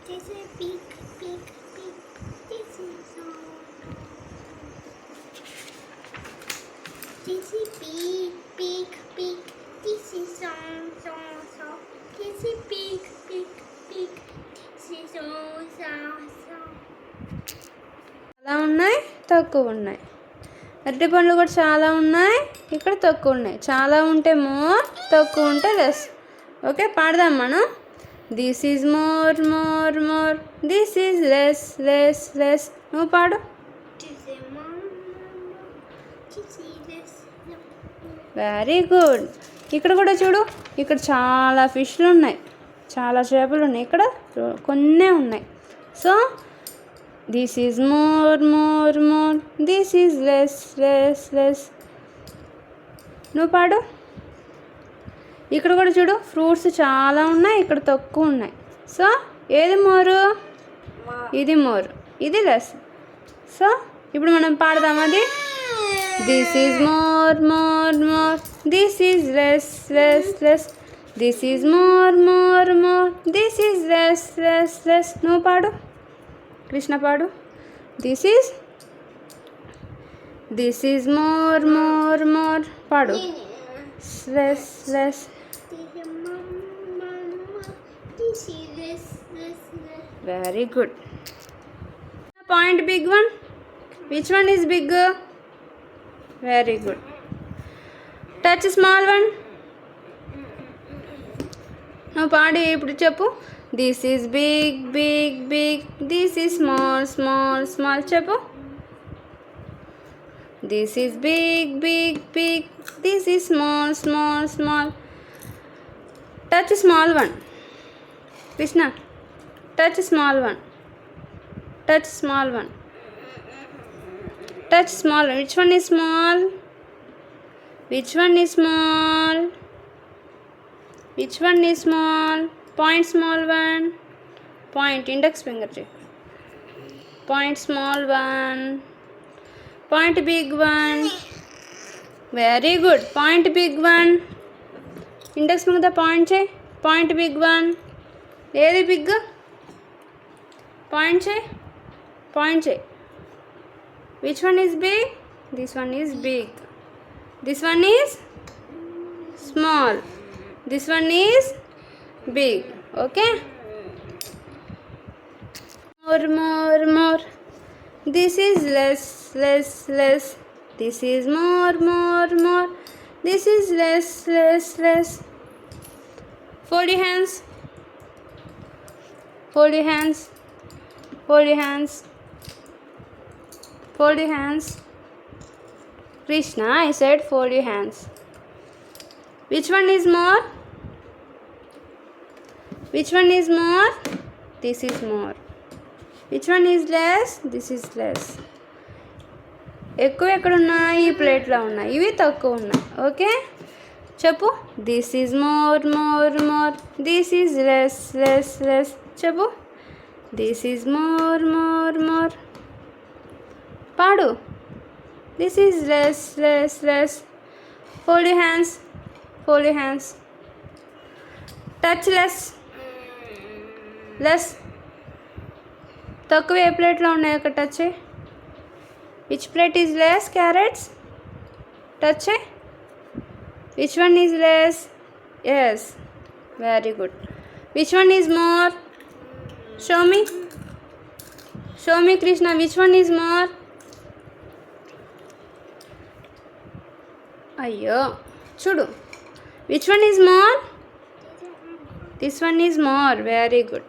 This is big, big, big. This is so. This is big, big, big. This is so, so, so. This is big, big, big. This is so, so, so. చాలా ఉన్నాయి, తక్కువ ఉన్నాయి. అరటి పండ్లు కూడా చాలా ఉన్నాయి, ఇక్కడ తక్కువ ఉన్నాయి. చాలా ఉంటే మోర్, తక్కువ ఉంటే లెస్. ఓకే, పాడదాం మనం. This is more, more, more. This is less, less, less. నువ్వు పాడు. This is more, more, more. This is less, less. Very good. ఇక్కడ కూడా చూడు, ఇక్కడ చాలా ఫిష్లు ఉన్నాయి, చాలా చేపలు ఉన్నాయి. ఇక్కడ కొన్నే ఉన్నాయి. So this is more, more, more. This is less, less, less. నువ్వు పాడు. ఇక్కడ కూడా చూడు, ఫ్రూట్స్ చాలా ఉన్నాయి, ఇక్కడ తక్కువ ఉన్నాయి. సో ఏది మోరు? ఇది మోరు, ఇది లెస్. సో ఇప్పుడు మనం పాడదాం అది. This is more, more, more. This is less, less, less. This is more, more, more. This is less, less, less. నువ్వు పాడు, కృష్ణ పాడు. This is more, more, more. పాడు. Less, less. This is more, more, more. This is less, less, less. Very good. Point big one. Which one is bigger? Very good. Touch small one. నువ్వు పాడి ఇప్పుడు చెప్పు. This is big, big, big. This is small, small, small. చెప్పు. This is big, big, big. This is small, small, small. Touch small one. Krishna, touch small one. Touch small one. Touch small one. Which one is small? Which one is small? Which one is small? Point small one. Point index finger check. Point small one. Point big one. Very good. Point big one. Index finger the point check. Point big one. Very big. Point check. Point check. Which one is big? This one is big. This one is small. This one is big. Okay? More, more, more. This is less, less, less. This is more, more, more. This is less, less, less. Fold your hands. Fold your hands. Fold your hands. Fold your hands. Krishna, I said fold your hands. Which one is more? Which one is more? This is more. Which one is less? This is less. ఎక్కువ ఎక్కడ ఉన్నాయి? ఈ ప్లేట్లో ఉన్నాయి. ఇవి తక్కువ ఉన్నాయి. Okay, చెప్పు. This is more, more, more. This is less, less, less. చెప్పు. This is more, more, more. పాడు. This is less, less, less. Fold your hands. Fold your hands. Touch less, less. తక్కువ ఏ ప్లేట్లో ఉన్నాయి అక్కడ touch. Which plate is less? Carrots. Touch. Which one is less? Yes, very good. Which one is more? Show me. Show me Krishna. Which one is more? అయ్యో, చూడు. Which one is more? This one is more. Very good.